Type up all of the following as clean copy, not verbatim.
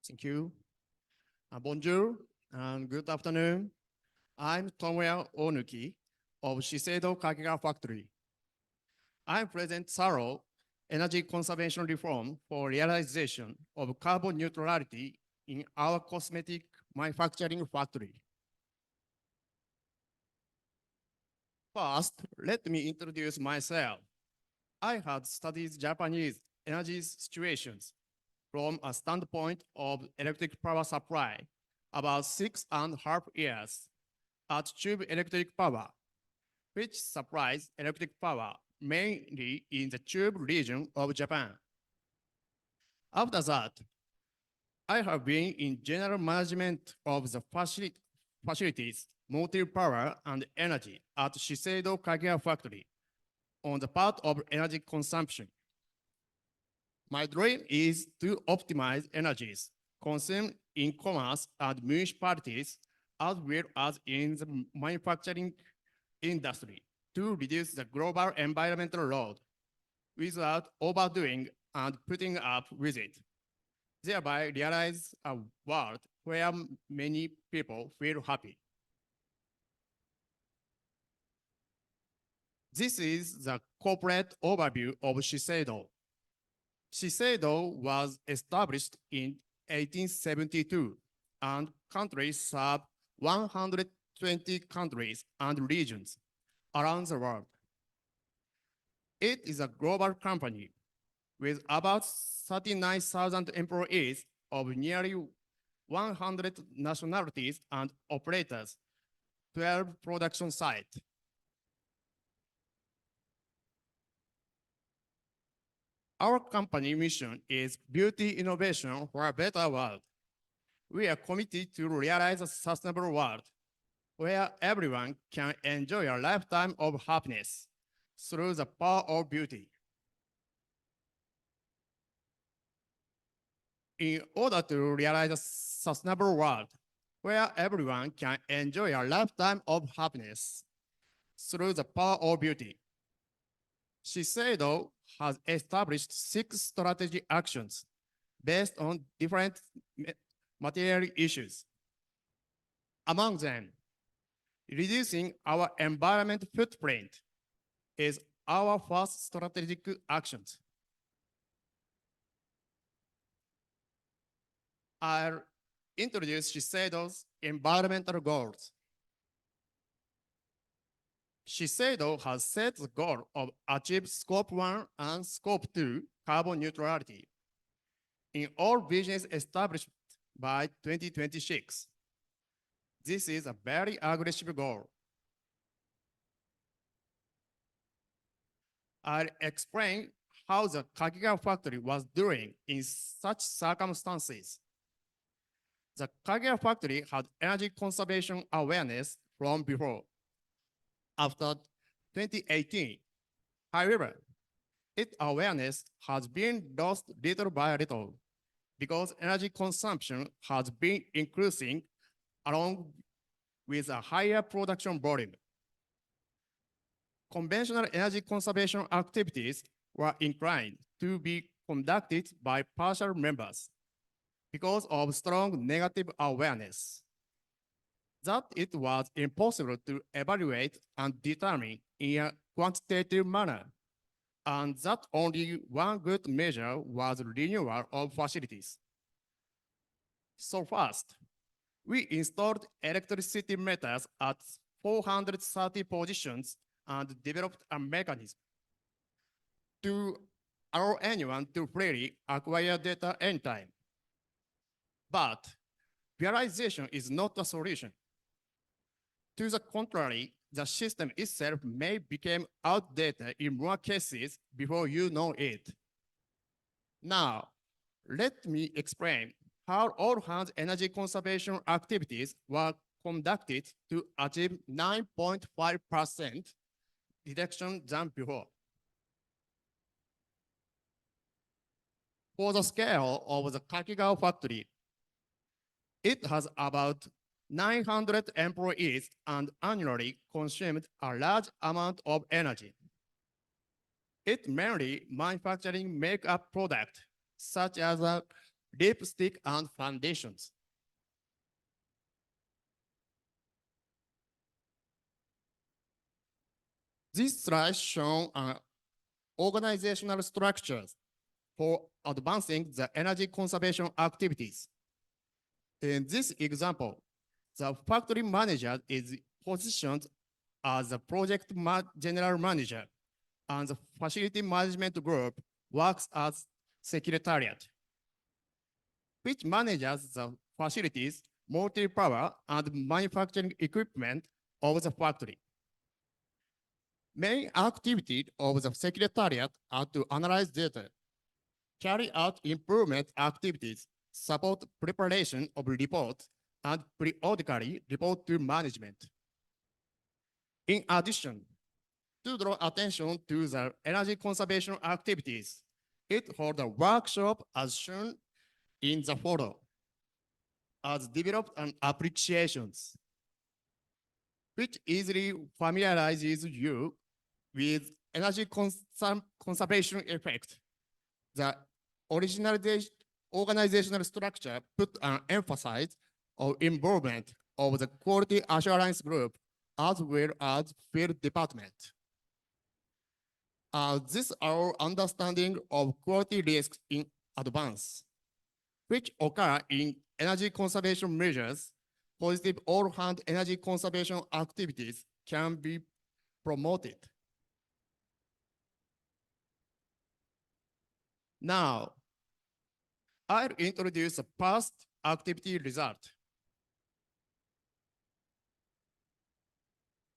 Thank you. Bonjour and good afternoon. I'm Tomoya Onuki of Shiseido Kakiga Factory. I present thorough energy conservation reform for realization of carbon neutrality in our cosmetic manufacturing factory. First, let me introduce myself. I had studied Japanese energy situations from a standpoint of electric power supply about 6.5 years at Tube Electric Power, which supplies electric power mainly in the Tube region of Japan. After that, I have been in general management of the facilities, motive power, and energy at Shiseido Kagia Factory on the part of energy consumption. My dream is to optimize energies consumed in commerce and municipalities as well as in the manufacturing industry to reduce the global environmental load without overdoing and putting up with it, thereby realize a world where many people feel happy. This is the corporate overview of Shiseido. Shiseido was established in 1872 and currently serves 120 countries and regions around the world. It is a global company with about 39,000 employees of nearly 100 nationalities and operators, 12 production sites. Our company mission is beauty innovation for a better world. We are committed to realize a sustainable world where everyone can enjoy a lifetime of happiness through the power of beauty. In order to realize a sustainable world where everyone can enjoy a lifetime of happiness through the power of beauty, Shiseido has established 6 strategy actions based on different material issues. Among them, reducing our environment footprint is our first strategic action. I'll introduce Shiseido's environmental goals. Shiseido has set the goal of achieve Scope 1 and Scope 2 carbon neutrality in all business established by 2026. This is a very aggressive goal. I'll explain how the Kakiga factory was doing in such circumstances. The Kakiga factory had energy conservation awareness from before. After 2018, however, its awareness has been lost little by little because energy consumption has been increasing along with a higher production volume. Conventional energy conservation activities were inclined to be conducted by partial members because of strong negative awareness that it was impossible to evaluate and determine in a quantitative manner, and that only one good measure was renewal of facilities. So first, we installed electricity meters at 430 positions and developed a mechanism to allow anyone to freely acquire data anytime. But realization is not a solution. To the contrary, the system itself may become outdated in more cases before you know it. Now, let me explain how all-hands energy conservation activities were conducted to achieve 9.5% reduction than before. For the scale of the Kakigao factory, it has about 900 employees and annually consumed a large amount of energy. It mainly manufacturing makeup products such as lipstick, and foundations. This slide shows organizational structures for advancing the energy conservation activities. In this example, the factory manager is positioned as the project general manager, and the facility management group works as secretariat, which manages the facilities, motive power, and manufacturing equipment of the factory. Main activity of the secretariat are to analyze data, carry out improvement activities, support preparation of reports, and periodically report to management. In addition, to draw attention to the energy conservation activities, it holds a workshop as shown in the photo, as developed and appreciations, which easily familiarizes you with energy conservation effect. The organizational structure put an emphasis on involvement of the quality assurance group as well as field department. This is our understanding of quality risks in advance, which occur in energy conservation measures. Positive all-round energy conservation activities can be promoted. Now, I'll introduce the past activity result.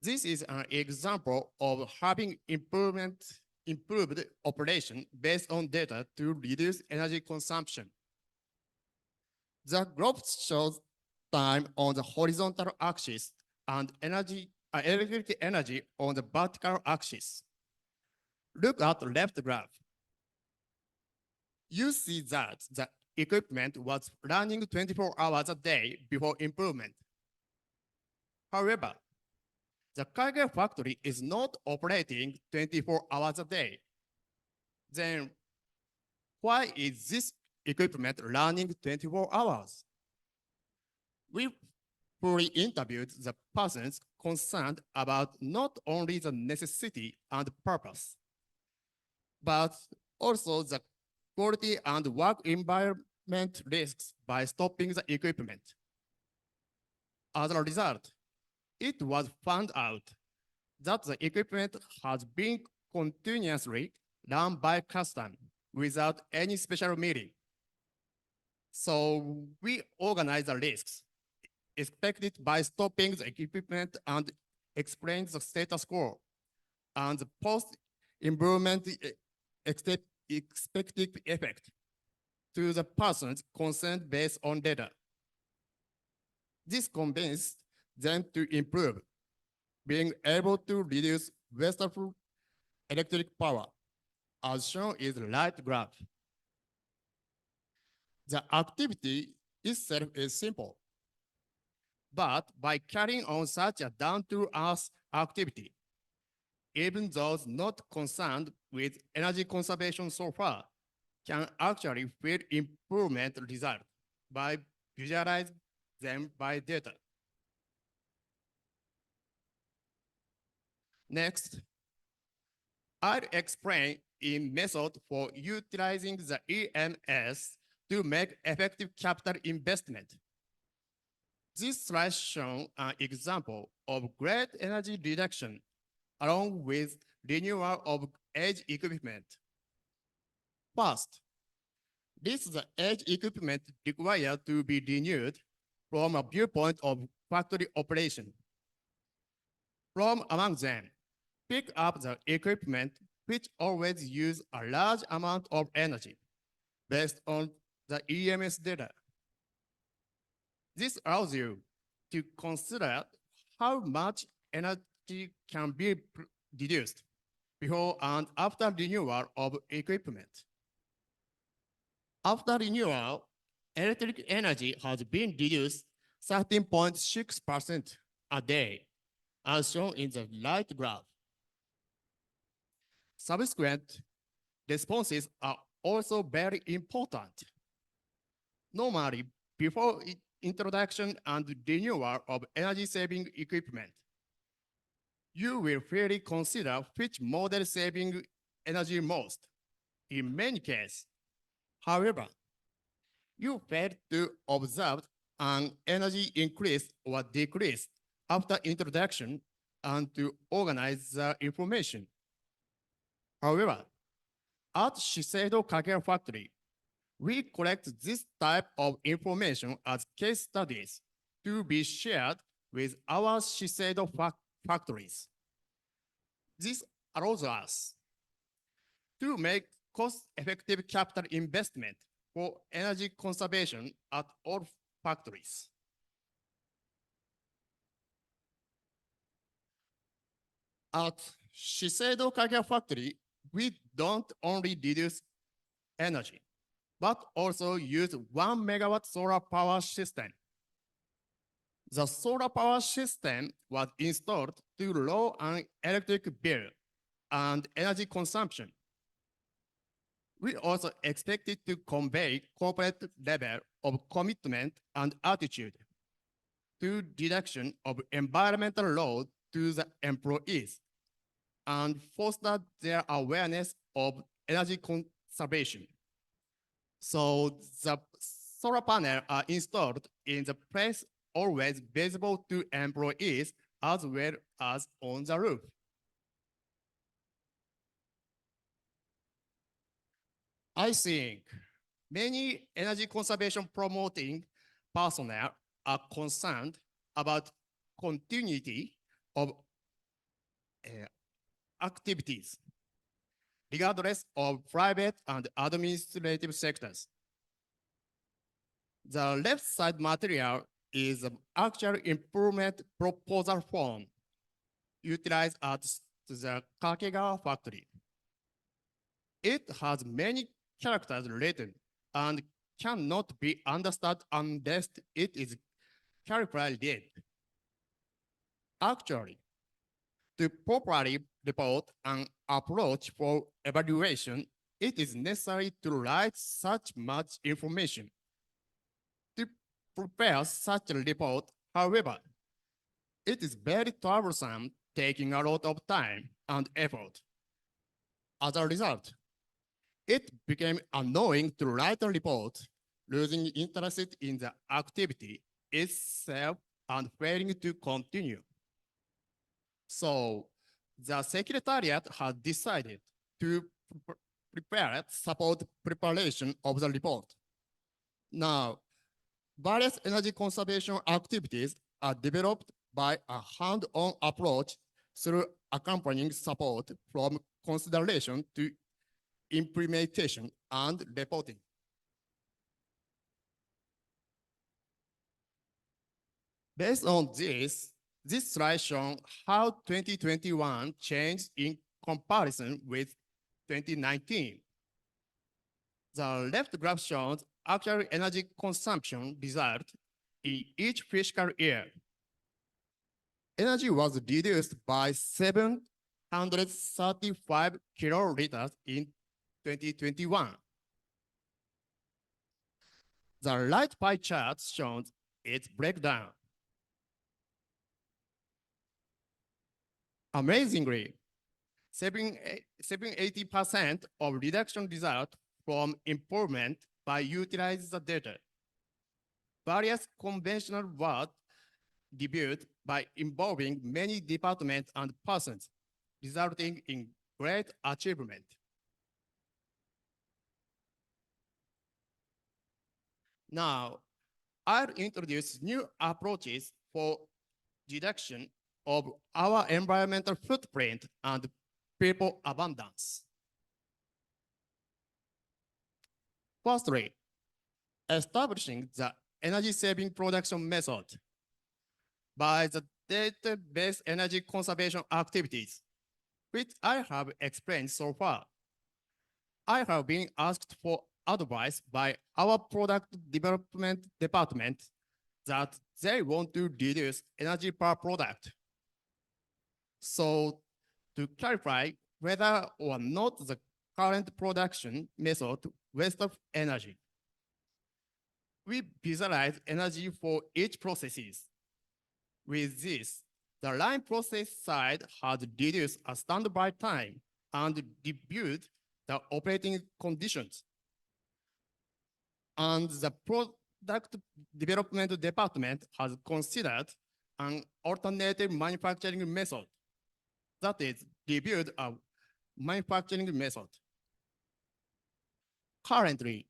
This is an example of having improved operation based on data to reduce energy consumption. The graph shows time on the horizontal axis and electric energy on the vertical axis. Look at the left graph. You see that the equipment was running 24 hours a day before improvement. However, the Kaiga factory is not operating 24 hours a day. Then why is this equipment running 24 hours? We fully interviewed the persons concerned about not only the necessity and purpose, but also the quality and work environment risks by stopping the equipment. As a result, it was found out that the equipment has been continuously run by custom without any special meeting. So we organize the risks expected by stopping the equipment and explain the status quo and the post-improvement expected effect to the persons concerned based on data. This convinced them to improve, being able to reduce wasteful electric power, as shown in the right graph. The activity itself is simple, but by carrying on such a down-to-earth activity, even those not concerned with energy conservation so far can actually feel improvement result by visualizing them by data. Next, I'll explain a method for utilizing the EMS to make effective capital investment. This slide shows an example of great energy reduction along with renewal of edge equipment. First, this is the edge equipment required to be renewed from a viewpoint of factory operation. From among them, pick up the equipment which always use a large amount of energy based on the EMS data. This allows you to consider how much energy can be reduced before and after renewal of equipment. After renewal, electric energy has been reduced 13.6% a day, as shown in the right graph. Subsequent responses are also very important. Normally, before introduction and renewal of energy-saving equipment, you will fairly consider which model saving energy most. In many cases, however, you fail to observe an energy increase or decrease after introduction and to organize the information. However, at Shiseido Kagera Factory, we collect this type of information as case studies to be shared with our Shiseido factories. This allows us to make cost-effective capital investment for energy conservation at all factories. At Shiseido Kagera Factory, we don't only reduce energy, but also use 1 megawatt solar power system. The solar power system was installed to lower an electric bill and energy consumption. We also expected to convey corporate level of commitment and attitude to reduction of environmental load to the employees and foster their awareness of energy conservation. So the solar panel are installed in the place always visible to employees as well as on the roof. I think many energy conservation promoting personnel are concerned about continuity of uh, activities, regardless of private and administrative sectors. The left side material is the actual improvement proposal form utilized at the Kakegawa factory. It has many characters written and cannot be understood unless it is carefully read. Actually, to properly report an approach for evaluation, it is necessary to write such much information. To prepare such a report, however, it is very troublesome, taking a lot of time and effort. As a result, it became annoying to write a report, losing interest in the activity itself and failing to continue. So the Secretariat has decided to prepare support preparation of the report. Now, various energy conservation activities are developed by a hand-on approach through accompanying support from consideration to implementation and reporting. Based on this slide shows how 2021 changed in comparison with 2019. The left graph shows actual energy consumption result in each fiscal year. Energy was reduced by 735 kiloliters in 2021. The right pie chart shows its breakdown. Amazingly, 80% of reduction result from improvement by utilizing the data. Various conventional work reviewed by involving many departments and persons, resulting in great achievement. Now, I'll introduce new approaches for reduction of our environmental footprint and people abundance. Firstly, establishing the energy-saving production method by the data-based energy conservation activities, which I have explained so far. I have been asked for advice by our product development department that they want to reduce energy per product. So to clarify whether or not the current production method waste of energy, we visualize energy for each processes. With this, the line process side has reduced a standby time and reviewed the operating conditions. And the product development department has considered an alternative manufacturing method, that is, reviewed a manufacturing method. Currently,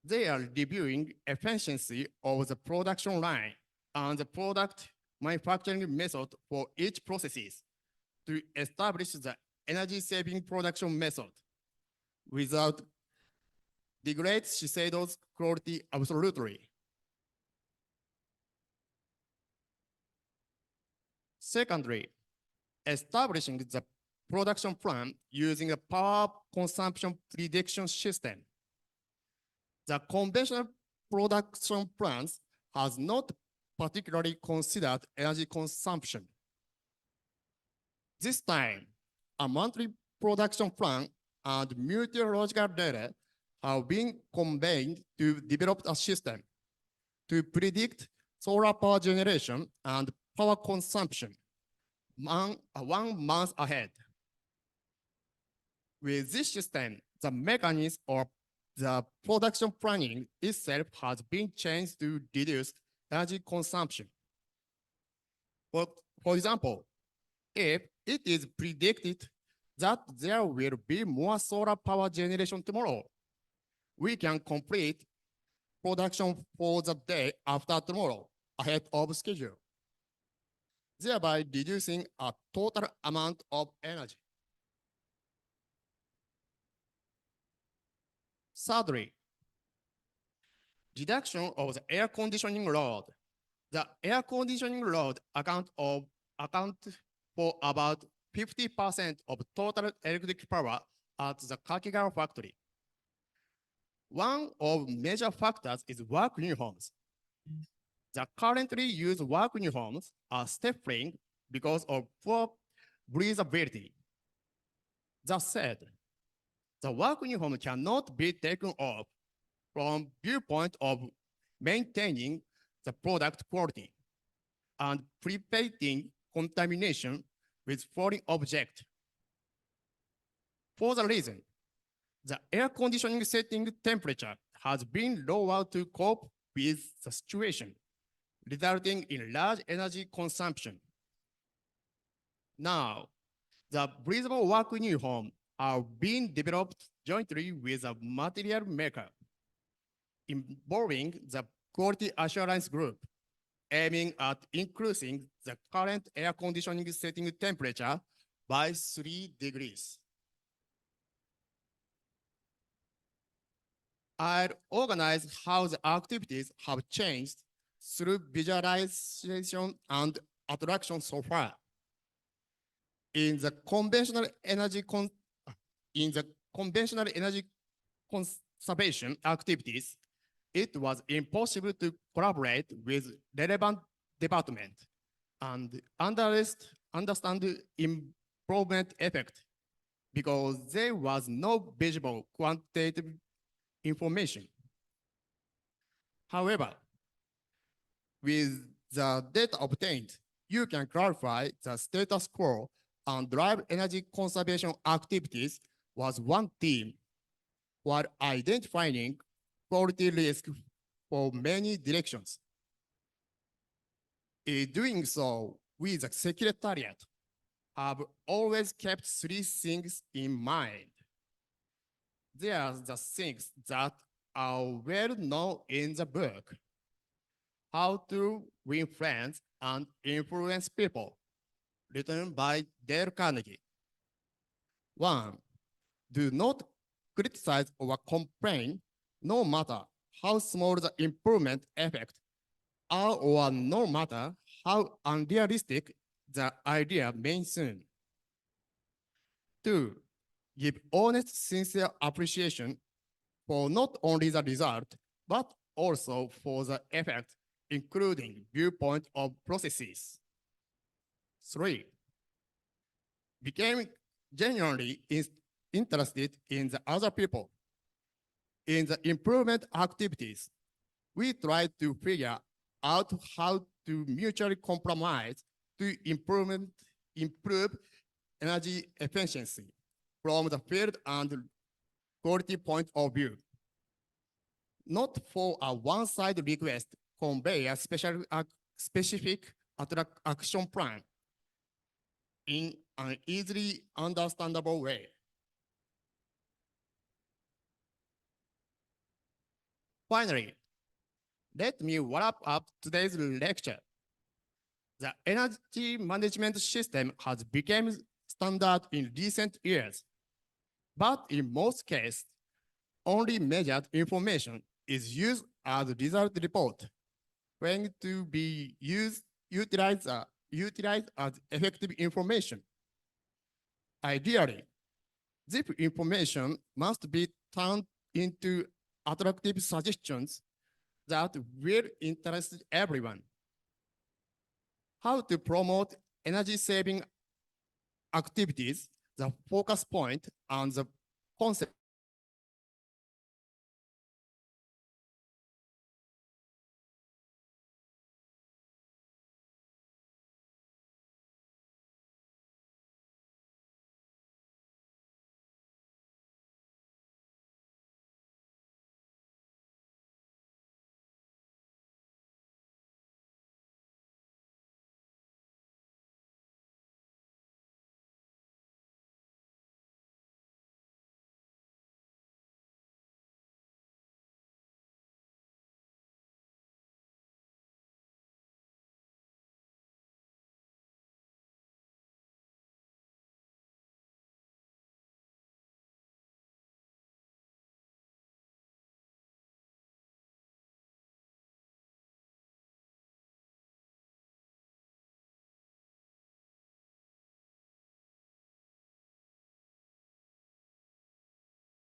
they are reviewing efficiency of the production line and the product manufacturing method for each processes to establish the energy-saving production method without degrade Shiseido's quality absolutely. Secondly, establishing the production plan using a power consumption prediction system. The conventional production plans has not particularly considered energy consumption. This time, a monthly production plan and meteorological data have been combined to develop a system to predict solar power generation and power consumption 1 month ahead. With this system, the mechanism of the production planning itself has been changed to reduce energy consumption. For example, if it is predicted that there will be more solar power generation tomorrow, we can complete production for the day after tomorrow ahead of schedule, thereby reducing a total amount of energy. Thirdly, reduction of the air conditioning load. The air conditioning load account for about 50% of total electric power at the Kakigara factory. One of major factors is work uniforms. The currently used work uniforms are stifling because of poor breathability. That said, the work uniform cannot be taken off from viewpoint of maintaining the product quality and preventing contamination with foreign object. For the reason, the air conditioning setting temperature has been lowered to cope with the situation, resulting in large energy consumption. Now, the breathable work uniform are being developed jointly with a material maker, involving the quality assurance group, aiming at increasing the current air conditioning setting temperature by 3 degrees. I'll organize how the activities have changed through visualization and attraction so far. In the conventional energy conservation activities, it was impossible to collaborate with relevant departments and understand the improvement effect because there was no visible quantitative information. However, with the data obtained, you can clarify the status quo and drive energy conservation activities as one team while identifying quality risk for many directions. In doing so, we, the Secretariat, have always kept 3 things in mind. They are the things that are well known in the book: How to Win Friends and Influence People, written by Dale Carnegie. 1, do not criticize or complain, no matter how small the improvement effect are or no matter how unrealistic the idea may seem. 2, give honest, sincere appreciation for not only the result, but also for the effect, including viewpoint of processes. 3, became genuinely interested in the other people, in the improvement activities, we try to figure out how to mutually compromise to improve energy efficiency from the field and quality point of view. Not for a one-side request, convey a specific action plan in an easily understandable way. Finally, let me wrap up today's lecture. The energy management system has become standard in recent years, but in most cases, only measured information is used as a result report when to be utilized as effective information. Ideally, this information must be turned into attractive suggestions that will interest everyone. How to promote energy-saving activities, the focus point, and the concept